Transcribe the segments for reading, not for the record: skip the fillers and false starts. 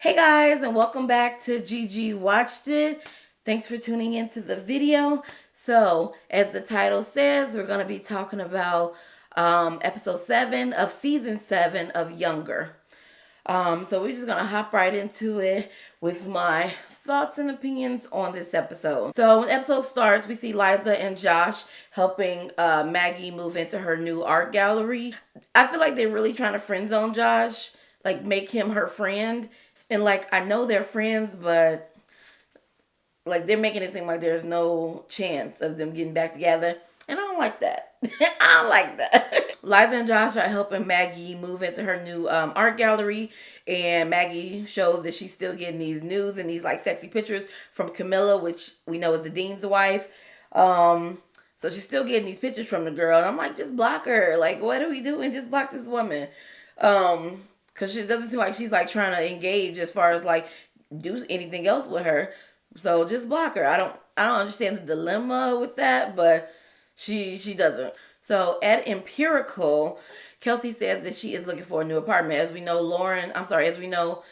Hey guys, and welcome back to GG Watched It. Thanks for tuning into the video. So, as the title says, we're going to be talking about episode 7 of season 7 of Younger. So we're just going to hop right into it with my thoughts and opinions on this episode. So when the episode starts, we see Liza and Josh helping Maggie move into her new art gallery. I feel like they're really trying to friend zone Josh, like make him her friend. And like I know they're friends, but like they're making it seem like there's no chance of them getting back together. And I don't like that. I don't like that. Liza and Josh are helping Maggie move into her new art gallery, and Maggie shows that she's still getting these nudes and these like sexy pictures from Camilla, which we know is the dean's wife. So she's still getting these pictures from the girl, and I'm like, just block her. Like, what are we doing? Just block this woman. Because she doesn't seem like she's like trying to engage as far as like do anything else with her. So just block her. I don't understand the dilemma with that, but she doesn't. So at Empirical, Kelsey says that she is looking for a new apartment. As we know,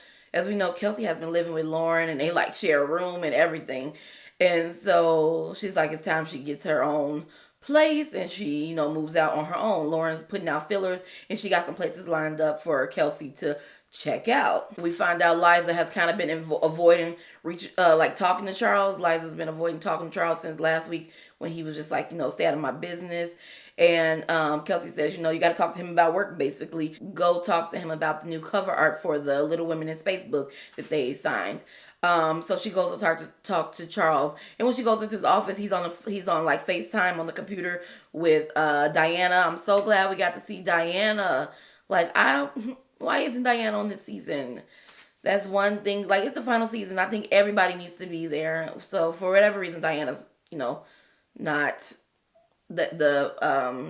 Kelsey has been living with Lauren, and they like share a room and everything. And so she's like, it's time she gets her own place, and she, moves out on her own. Lauren's putting out fillers, and she got some places lined up for Kelsey to check out. We find out Liza has kind of been avoiding talking to Charles. Liza's been avoiding talking to Charles since last week when he was just like, stay out of my business. And Kelsey says, you got to talk to him about work, basically. Go talk to him about the new cover art for the Little Women in Space book that they signed. So she goes to talk to Charles, and when she goes into his office, he's on like FaceTime on the computer with Diana. I'm so glad we got to see Diana. Like, why isn't Diana on this season? That's one thing. Like, it's the final season. I think everybody needs to be there. So for whatever reason, Diana's not the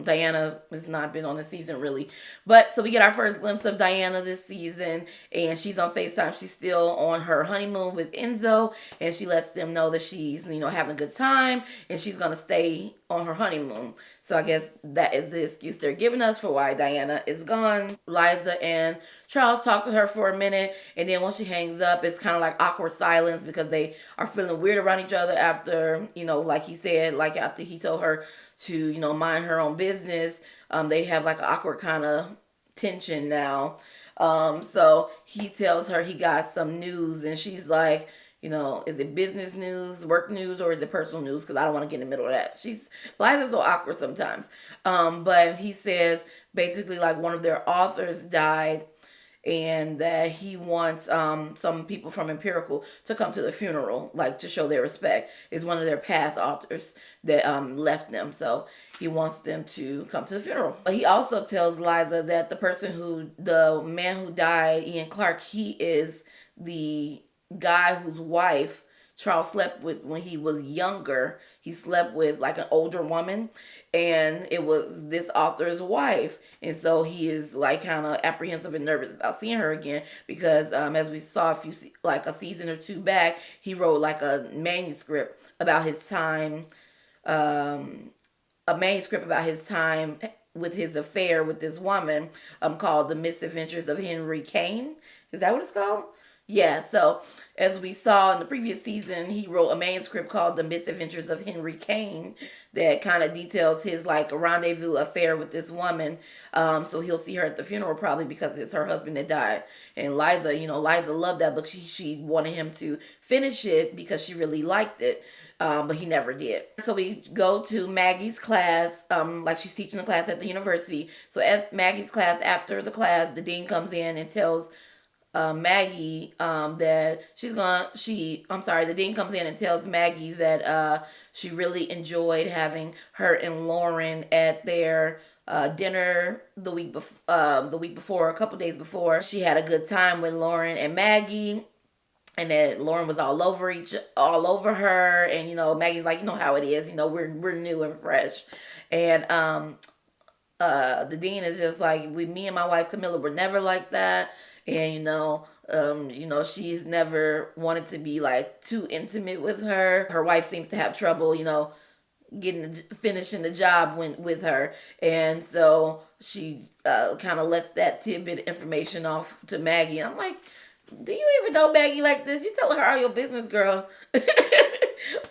Diana has not been on the season really. But so we get our first glimpse of Diana this season, and she's on FaceTime. She's still on her honeymoon with Enzo, and she lets them know that she's having a good time, and she's gonna stay on her honeymoon. So I guess that is the excuse they're giving us for why Diana is gone. Liza and Charles talk to her for a minute, and then once she hangs up, it's kind of like awkward silence because they are feeling weird around each other after, like he said, like after he told her to, mind her own business. They have like an awkward kind of tension now. So he tells her he got some news, and she's like, is it business news, work news, or is it personal news? Because I don't want to get in the middle of that. Liza's so awkward sometimes. But he says basically like one of their authors died, and that he wants some people from Empirical to come to the funeral, like to show their respect. Is one of their past authors that left them, so he wants them to come to the funeral. But he also tells Liza that the man who died, Ian Clark, he is the guy whose wife Charles slept with when he was younger. He slept with like an older woman, and it was this author's wife. And so he is like kind of apprehensive and nervous about seeing her again because, as we saw a season or two back, he wrote like a manuscript about his time, with his affair with this woman, called The Misadventures of Henry Kane. Is that what it's called? Yeah, so as we saw in the previous season, he wrote a manuscript called The Misadventures of Henry Kane that kind of details his like rendezvous affair with this woman. So he'll see her at the funeral probably because it's her husband that died. And Liza loved that book. She wanted him to finish it because she really liked it. But he never did. So we go to Maggie's class, like she's teaching the class at the university. So at Maggie's class, after the class, the dean comes in and tells Maggie that the dean comes in and tells Maggie that she really enjoyed having her and Lauren at their dinner the week before, a couple days before. She had a good time with Lauren and Maggie, and that Lauren was all over her, and Maggie's like, how it is, we're new and fresh. And the dean is just like, me and my wife Camilla were never like that, and she's never wanted to be like too intimate with her. Her wife seems to have trouble, finishing the job with her, and so she kind of lets that tidbit information off to Maggie, and I'm like, do you even know Maggie like this? You telling her all your business, girl.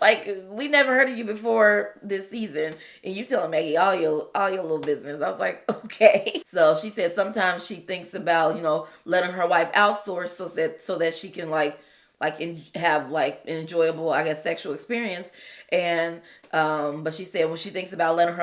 Like, we never heard of you before this season, and you telling Maggie all your little business. I was like, okay. So she said sometimes she thinks about, letting her wife outsource so that she can have like an enjoyable, I guess, sexual experience. And but she said when she thinks about letting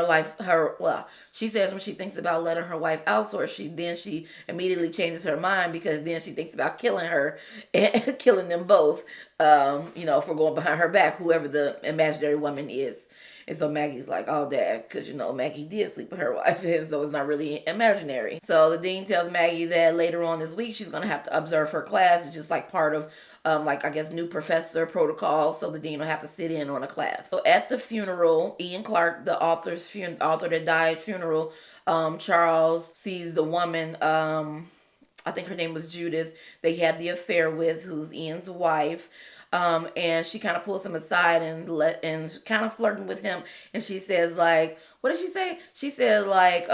she says when she thinks about letting her wife outsource, she immediately changes her mind, because then she thinks about killing her and killing them both, for going behind her back, whoever the imaginary woman is. And so Maggie's like, oh, Dad, because, Maggie did sleep with her wife, and so it's not really imaginary. So the dean tells Maggie that later on this week she's going to have to observe her class. It's just like part of, I guess, new professor protocol. So the dean will have to sit in on a class. So at the funeral, Ian Clark, the author that died funeral, Charles sees the woman, I think her name was Judith, they had the affair with, who's Ian's wife. And she kind of pulls him aside and kind of flirting with him. And she says, like, what did she say? She said, like,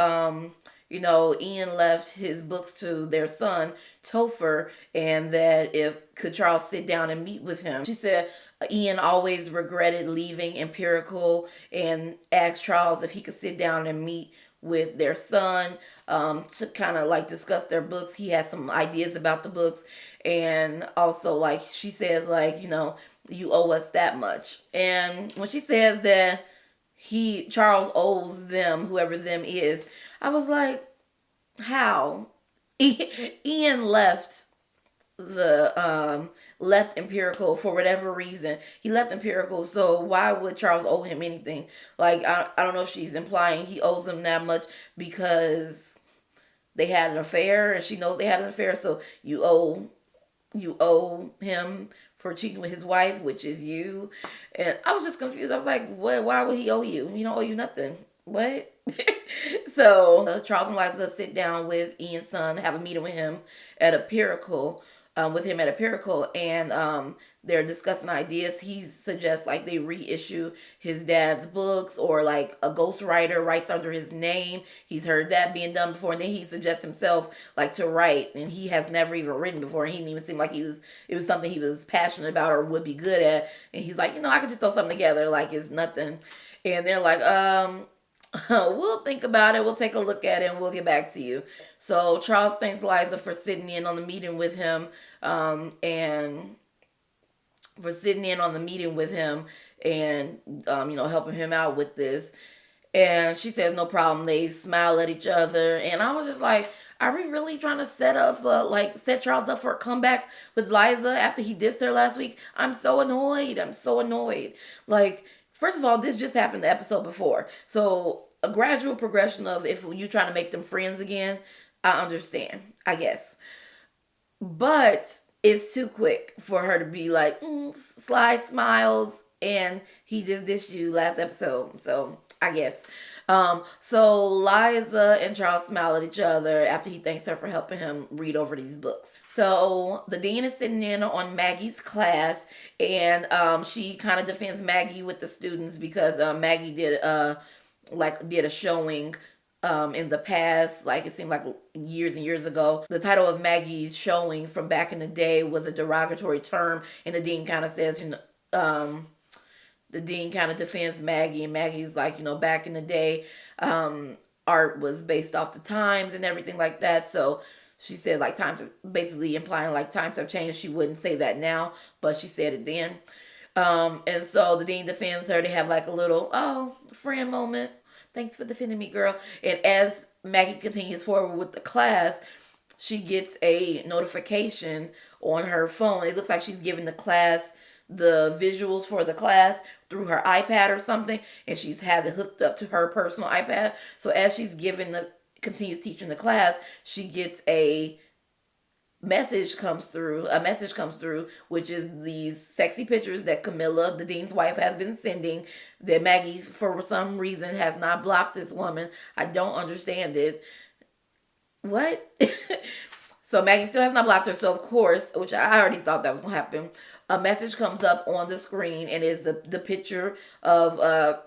Ian left his books to their son, Topher, and that could Charles sit down and meet with him. She said Ian always regretted leaving Empirical, and asked Charles if he could sit down and meet with their son, to kind of like discuss their books. He had some ideas about the books, and also, like, she says, like, you owe us that much. And when she says that Charles owes them, whoever them is, I was like, how? Ian left Empirical for whatever reason. He left Empirical, so why would Charles owe him anything? Like, I don't know if she's implying he owes him that much because they had an affair, and she knows they had an affair, so you owe him for cheating with his wife, which is you. And I was just confused. I was like, what? Why would he owe you? He don't owe you nothing. What? So Charles and Liza sit down with Ian's son, have a meeting with him at Empirical, and they're discussing ideas. He suggests like they reissue his dad's books, or like a ghostwriter writes under his name. He's heard that being done before, and then he suggests himself like to write, and he has never even written before. He didn't even seem like it was something he was passionate about or would be good at. And he's like, I could just throw something together, like it's nothing. And they're like, we'll think about it. We'll take a look at it, and we'll get back to you. So Charles thanks Liza for sitting in on the meeting with him, and helping him out with this. And she says no problem. They smile at each other, and I was just like, are we really trying to set Charles up for a comeback with Liza after he dissed her last week? I'm so annoyed. Like, first of all, this just happened the episode before. So a gradual progression of if you trying to make them friends again, I understand, I guess. But it's too quick for her to be like, sly smiles, and he just dissed you last episode. So I guess. So Liza and Charles smile at each other after he thanks her for helping him read over these books. So the dean is sitting in on Maggie's class, and she kind of defends Maggie with the students because Maggie did a showing in the past, like it seemed like years and years ago. The title of Maggie's showing from back in the day was a derogatory term, and the dean kind of says, the dean kind of defends Maggie, and Maggie's like, back in the day, art was based off the times and everything like that. So she said like times, basically implying like times have changed. She wouldn't say that now, but she said it then. And so the dean defends her. They have like a little, friend moment. Thanks for defending me, girl. And as Maggie continues forward with the class, she gets a notification on her phone. It looks like she's giving the class the visuals for the class through her iPad or something, and she has it hooked up to her personal iPad. So as she's continues teaching the class, she gets a message comes through, which is these sexy pictures that Camilla, the dean's wife, has been sending, that Maggie, for some reason, has not blocked this woman. I don't understand it. What? So Maggie still has not blocked her, so of course, which I already thought that was going to happen, a message comes up on the screen and is the picture of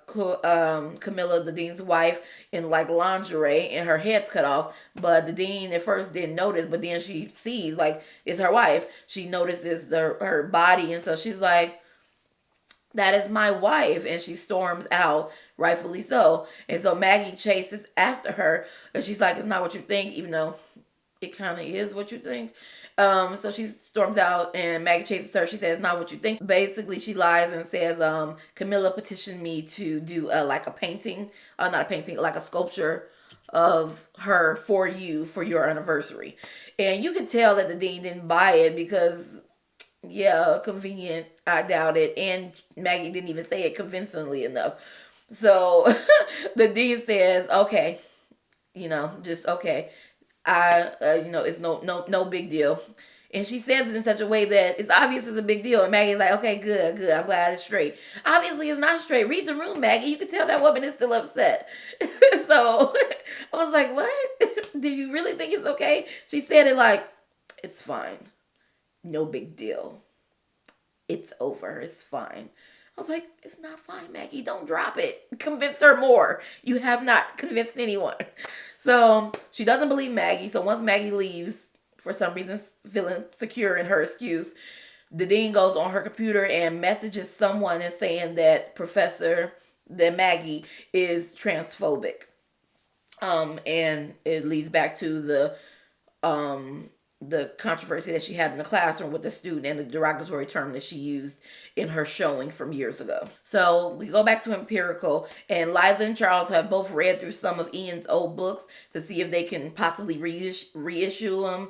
Camilla, the dean's wife, in like lingerie, and her head's cut off. But the dean at first didn't notice, but then she sees like it's her wife. She notices her body, and so she's like, that is my wife, and she storms out, rightfully so. And so Maggie chases after her, and she's like, it's not what you think, even though it kind of is what you think. So she storms out, and Maggie chases her. She says, not what you think. Basically, she lies and says, Camilla petitioned me to do like a painting, not a painting, like a sculpture of her for you for your anniversary. And you can tell that the dean didn't buy it because, yeah, convenient, I doubt it. And Maggie didn't even say it convincingly enough. So the dean says, okay, just okay. It's no big deal. And she says it in such a way that it's obvious it's a big deal. And Maggie's like, okay, good. I'm glad it's straight. Obviously, it's not straight. Read the room, Maggie. You can tell that woman is still upset. So I was like, what? Did you really think it's okay? She said it like, it's fine. No big deal. It's over. It's fine. I was like, it's not fine, Maggie. Don't drop it. Convince her more. You have not convinced anyone. So she doesn't believe Maggie. So once Maggie leaves, for some reason, feeling secure in her excuse, the dean goes on her computer and messages someone and saying that Maggie is transphobic. And it leads back to the controversy that she had in the classroom with the student and the derogatory term that she used in her showing from years ago. So we go back to Empirical, and Liza and Charles have both read through some of Ian's old books to see if they can possibly reissue them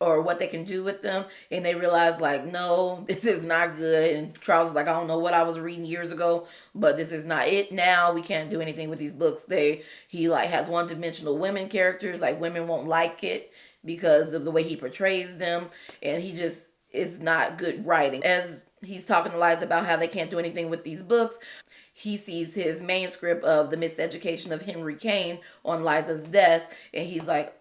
or what they can do with them. And they realize like, no, this is not good. And Charles is like, I don't know what I was reading years ago, but this is not it now. We can't do anything with these books. He like has one-dimensional women characters, like women won't like it because of the way he portrays them, and he just is not good writing. As he's talking to Liza about how they can't do anything with these books, he sees his manuscript of The Miseducation of Henry Kane on Liza's desk, and he's like,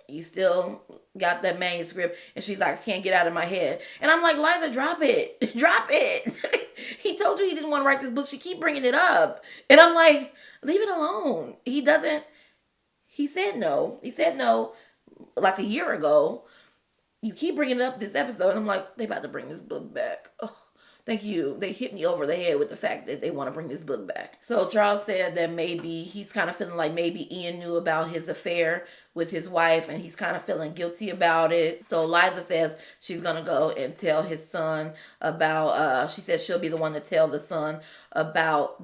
you still got that manuscript? And she's like, I can't get out of my head. And I'm like, Liza, drop it. Drop it. He told you he didn't want to write this book. She keep bringing it up. And I'm like, leave it alone. He said no. He said no like a year ago. You keep bringing it up this episode. And I'm like, they about to bring this book back. Oh, thank you. They hit me over the head with the fact that they want to bring this book back. So Charles said that maybe he's kind of feeling like maybe Ian knew about his affair with his wife, and he's kind of feeling guilty about it. So Liza says she's going to go and tell his son about, she says she'll be the one to tell the son about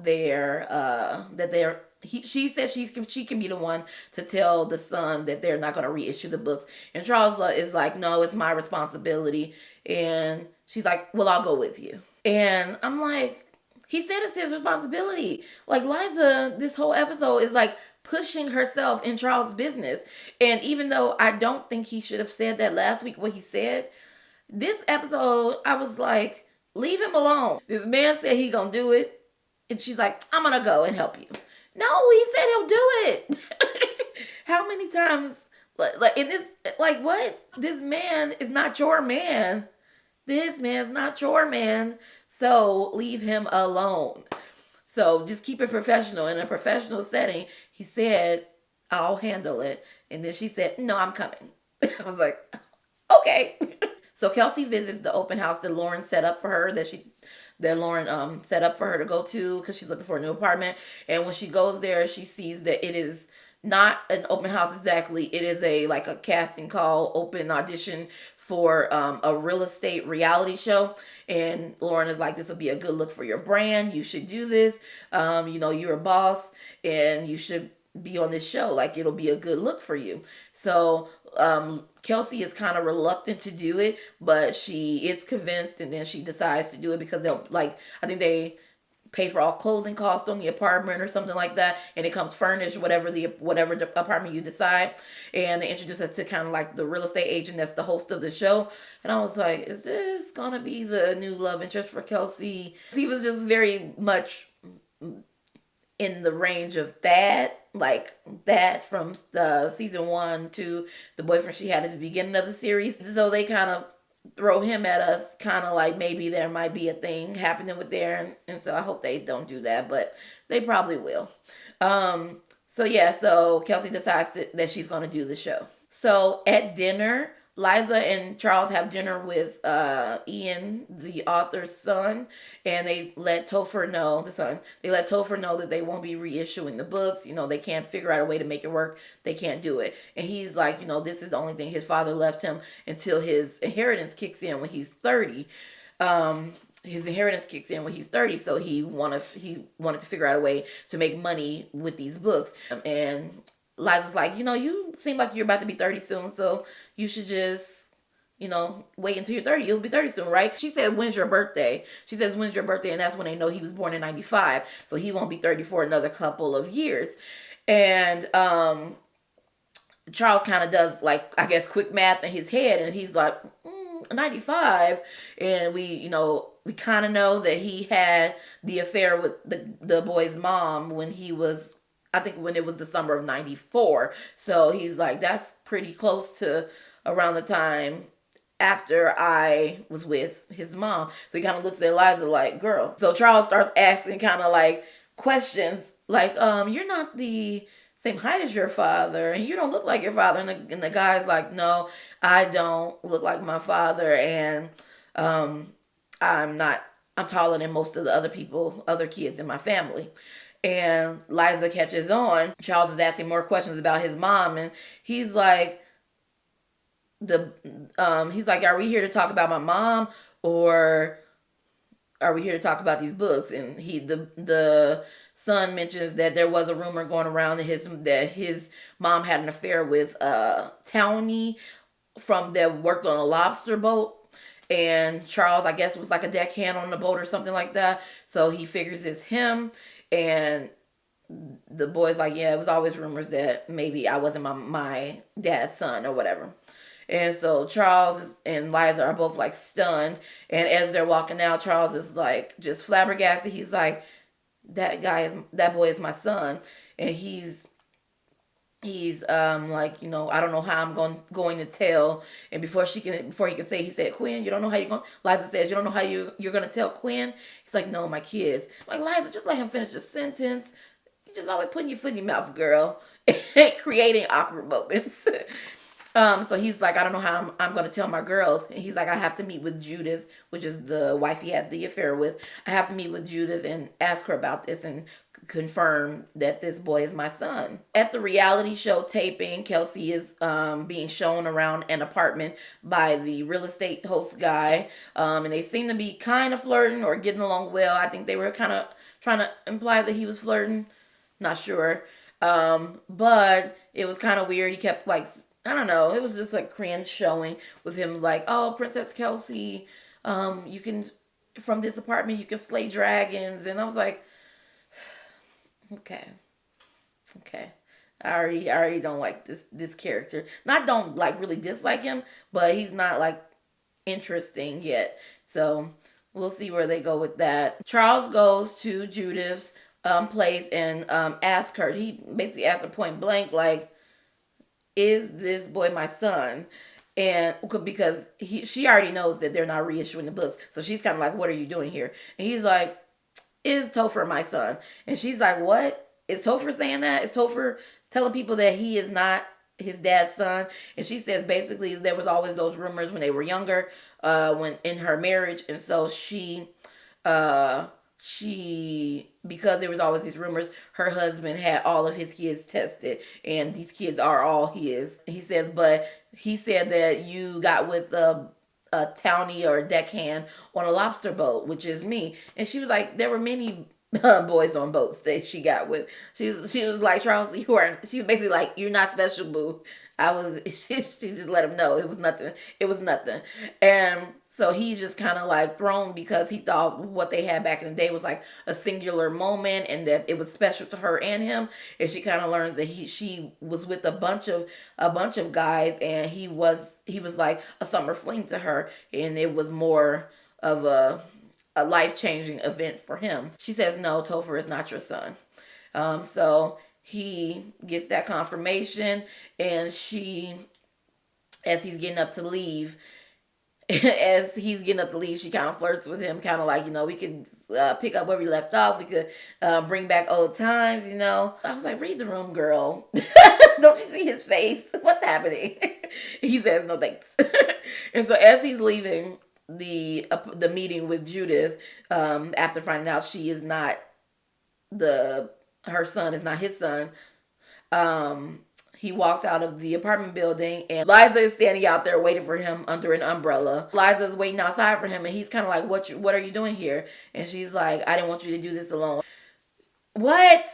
she says she can be the one to tell the son that they're not going to reissue the books. And Charles is like, no, it's my responsibility. And she's like, well, I'll go with you. And I'm like, he said it's his responsibility. Like, Liza, this whole episode is like pushing herself in Charles' business. And even though I don't think he should have said that last week, what he said, this episode, I was like, leave him alone. This man said he gonna do it. And she's like, I'm gonna go and help you. No, he said he'll do it. How many times, like in this, like what? This man is not your man. This man's not your man. So leave him alone. So just keep it professional. In a professional setting, he said, I'll handle it. And then she said, no, I'm coming. I was like, okay. So Kelsey visits the open house that Lauren set up for her, that Lauren set up for her to go to because she's looking for a new apartment. And when she goes there, she sees that it is not an open house exactly. It is a casting call, open audition for a real estate reality show. And Lauren is like, this will be a good look for your brand. You should do this. You're a boss and you should be on this show. Like, it'll be a good look for you. So Kelsey is kind of reluctant to do it, but she is convinced, and then she decides to do it because I think they pay for all closing costs on the apartment or something like that, and it comes furnished, whatever the apartment you decide. And they introduce us to kind of like the real estate agent that's the host of the show. And I was like, is this gonna be the new love interest for Kelsey? He was just very much in the range of that, like that from the season 1 to the boyfriend she had at the beginning of the series. So they kind of throw him at us, kind of like maybe there might be a thing happening with Darren. And so I hope they don't do that, but they probably will. So yeah, so Kelsey decides that she's going to do the show. So at dinner, Liza and Charles have dinner with Ian, the author's son, and they let Topher know, the son, they let Topher know that they won't be reissuing the books. They can't figure out a way to make it work. They can't do it. And he's like, this is the only thing his father left him until his inheritance kicks in when he's 30. His inheritance kicks in when he's 30, so he wanted to figure out a way to make money with these books. And Liza's like, you seem like you're about to be 30 soon, so you should just, wait until you're 30. You'll be 30 soon, right? She said, when's your birthday? She says, when's your birthday? And that's when they know he was born in 95, so he won't be 30 for another couple of years. And Charles kind of does, like, I guess, quick math in his head, and he's like, 95. And we kind of know that he had the affair with the boy's mom when he was, I think, when it was the summer of 94. So he's like, that's pretty close to around the time after I was with his mom. So he kind of looks at Liza like, girl. So Charles starts asking kind of like questions like, you're not the same height as your father, and you don't look like your father. And the guy's like, no, I don't look like my father, and I'm taller than most of the other kids in my family. And Liza catches on. Charles is asking more questions about his mom, and he's like, are we here to talk about my mom, or are we here to talk about these books? And the son mentions that there was a rumor going around that his mom had an affair with Townie that worked on a lobster boat. And Charles, I guess, was like a deckhand on the boat or something like that. So he figures it's him. And the boy's like, yeah, it was always rumors that maybe I wasn't my dad's son or whatever. And so Charles and Liza are both like stunned. And as they're walking out, Charles is like just flabbergasted. He's like, that boy is my son. And he's like, I don't know how I'm going to tell. And before he can say, he said, Quinn, you don't know how you're going. Liza says, you don't know how you're going to tell Quinn. He's like, no, my kids. I'm like, Liza, just let him finish the sentence. You just always putting your foot in your mouth, girl, creating awkward moments. So he's like, I don't know how I'm going to tell my girls. And he's like, I have to meet with Judith, which is the wife he had the affair with. I have to meet with Judith and ask her about this and confirm that this boy is my son. At the reality show taping, Kelsey is being shown around an apartment by the real estate host guy. And they seem to be kind of flirting or getting along well. I think they were kind of trying to imply that he was flirting. Not sure. But it was kind of weird. He kept like, I don't know. It was just like cringe showing with him like, oh, Princess Kelsey, you can, from this apartment, you can slay dragons. And I was like, okay. I already don't like this character. Not don't like really dislike him, but he's not like interesting yet. So we'll see where they go with that. Charles goes to Judith's place and asks her. He basically asks her point blank, like, is this boy my son? And because she already knows that they're not reissuing the books, so she's kind of like, what are you doing here? And he's like, is Topher my son? And she's like, what? Is Topher saying that? Is Topher telling people that he is not his dad's son? And she says basically there was always those rumors when they were younger, when in her marriage, and so she because there was always these rumors, her husband had all of his kids tested, and these kids are all his. He says, but he said that you got with a townie or a deckhand on a lobster boat, which is me. And she was like, there were many boys on boats that she got with. She was like, Charles, she was basically like, you're not special, boo. She just let him know it was nothing. And so he's just kind of like thrown because he thought what they had back in the day was like a singular moment and that it was special to her and him. And she kind of learns that she was with a bunch of guys, and he was like a summer fling to her, and it was more of a life-changing event for him. She says, no, Topher is not your son. So he gets that confirmation, and as he's getting up to leave, As he's getting up to leave, she kind of flirts with him, kind of like, we could pick up where we left off. We could bring back old times. I was like, read the room, girl. Don't you see his face? What's happening? He says, no thanks. And so as he's leaving the meeting with Judith, after finding out she is not her son is not his son, he walks out of the apartment building and Liza is standing out there waiting for him under an umbrella. Liza's waiting outside for him and he's kind of like, what are you doing here? And she's like, I didn't want you to do this alone. What?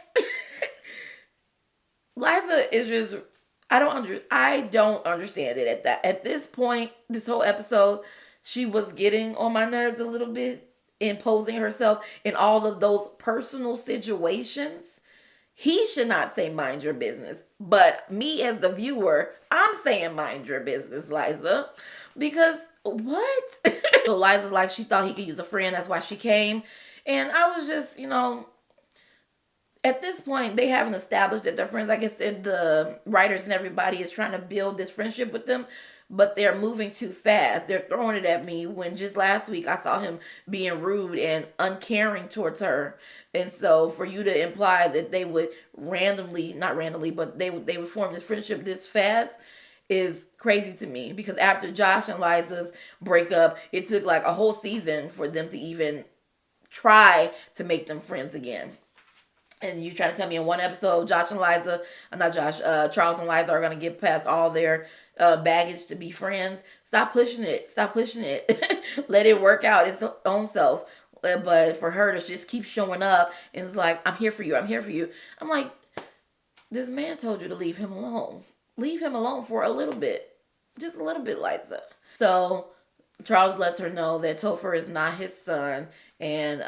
Liza is just, I don't understand it at this point. This whole episode, she was getting on my nerves a little bit, imposing herself in all of those personal situations. He should not say mind your business. But me as the viewer, I'm saying mind your business, Liza. Because what? So Liza's like, she thought he could use a friend. That's why she came. And I was just, at this point, they haven't established that they're friends. I guess the writers and everybody is trying to build this friendship with them, but they're moving too fast. They're throwing it at me when just last week I saw him being rude and uncaring towards her. And so for you to imply that they would not randomly, but they would form this friendship this fast is crazy to me. Because after Josh and Liza's breakup, it took like a whole season for them to even try to make them friends again. And you trying to tell me in one episode, Charles and Liza are going to get past all their baggage to be friends? Stop pushing it. Let it work out its own self. But for her to just keep showing up and it's like, I'm here for you. I'm like, this man told you to leave him alone. Leave him alone for a little bit. Just a little bit, Liza. So Charles lets her know that Topher is not his son and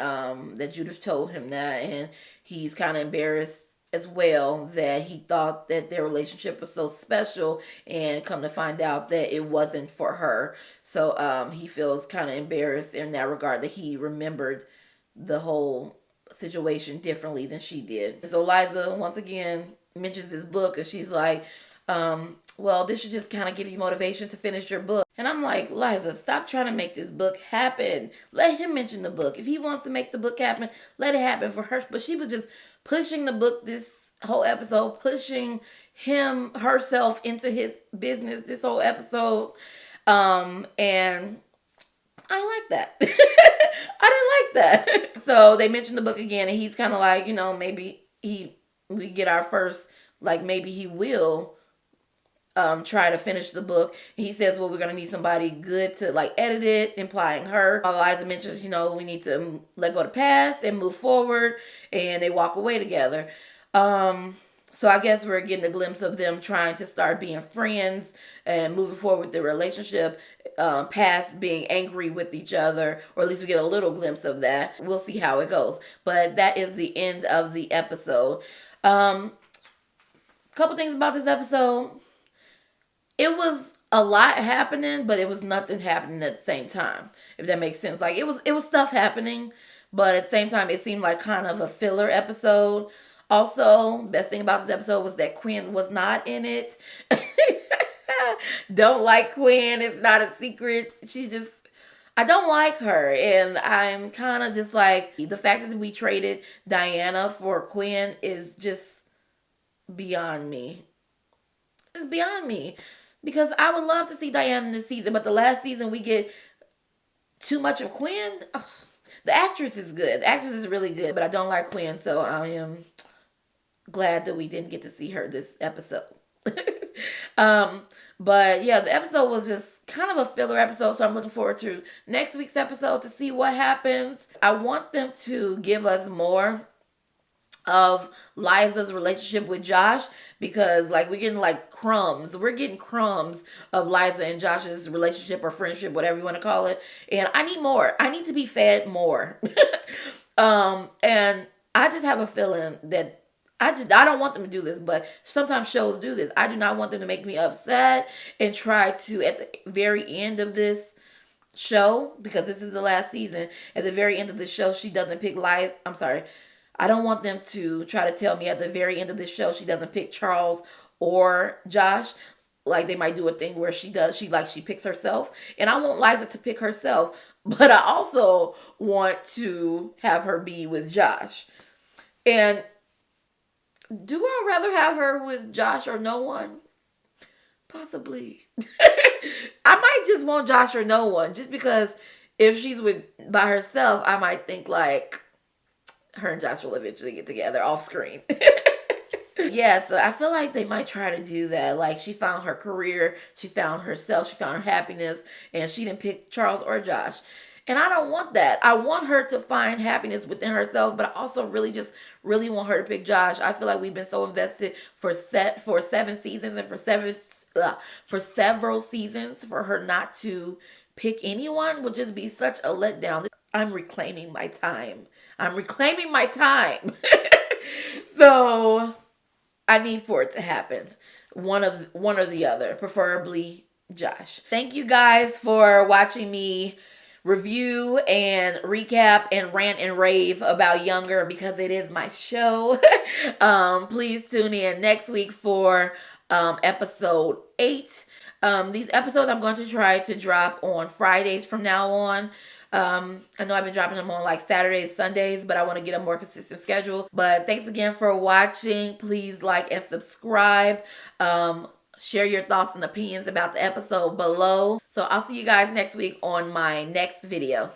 that Judith told him that. And he's kind of embarrassed as well that he thought that their relationship was so special and come to find out that it wasn't for her. So he feels kind of embarrassed in that regard that he remembered the whole situation differently than she did. So Liza once again mentions this book and she's like, well, this should just kind of give you motivation to finish your book. And I'm like, Liza, stop trying to make this book happen. Let him mention the book. If he wants to make the book happen, let it happen for her. But she was just pushing the book this whole episode, pushing herself into his business this whole episode. And I like that. I didn't like that. So they mentioned the book again and he's kind of like, maybe we get our first, like maybe he will try to finish the book. He says, well, we're going to need somebody good to like edit it, implying her. Liza mentions, we need to let go of the past and move forward, and they walk away together. So I guess we're getting a glimpse of them trying to start being friends and moving forward with the relationship, past being angry with each other, or at least we get a little glimpse of that. We'll see how it goes. But that is the end of the episode. Couple things about this episode. It was a lot happening, but it was nothing happening at the same time, if that makes sense. Like it was stuff happening, but at the same time it seemed like kind of a filler episode. Also, best thing about this episode was that Quinn was not in it. Don't like Quinn. It's not a secret. I don't like her. And I'm kind of just like, the fact that we traded Diana for Quinn is just beyond me. It's beyond me. Because I would love to see Diana in this season, but the last season we get too much of Quinn. Ugh. The actress is good. The actress is really good, but I don't like Quinn, so I am glad that we didn't get to see her this episode. But yeah, the episode was just kind of a filler episode, so I'm looking forward to next week's episode to see what happens. I want them to give us more of Liza's relationship with Josh, because like we're getting crumbs of Liza and Josh's relationship or friendship, whatever you want to call it, and I need more. I need to be fed more. And I just have a feeling that I don't want them to do this, but sometimes shows do this. I do not want them to make me upset and try to, at the very end of this show, because this is the last season, at the very end of the show she doesn't pick Liza. I'm sorry, I don't want them to try to tell me at the very end of the show she doesn't pick Charles or Josh. like they might do a thing where she picks herself, and I want Liza to pick herself, but I also want to have her be with Josh. And do I rather have her with Josh or no one? Possibly. I might just want Josh or no one, just because if she's with by herself, I might think like her and Josh will eventually get together off screen. Yeah, so I feel like they might try to do that. Like, she found her career, she found herself, she found her happiness, and she didn't pick Charles or Josh. And I don't want that. I want her to find happiness within herself, but I also really want her to pick Josh. I feel like we've been so invested for 7 seasons, and for several seasons, for her not to pick anyone would just be such a letdown. I'm reclaiming my time. I'm reclaiming my time. So I need for it to happen. One or the other, preferably Josh. Thank you guys for watching me review and recap and rant and rave about Younger, because it is my show. Please tune in next week for episode 8. These episodes I'm going to try to drop on Fridays from now on. I know I've been dropping them on like Saturdays, Sundays, but I want to get a more consistent schedule. But thanks again for watching. Please like and subscribe. Share your thoughts and opinions about the episode below. So I'll see you guys next week on my next video.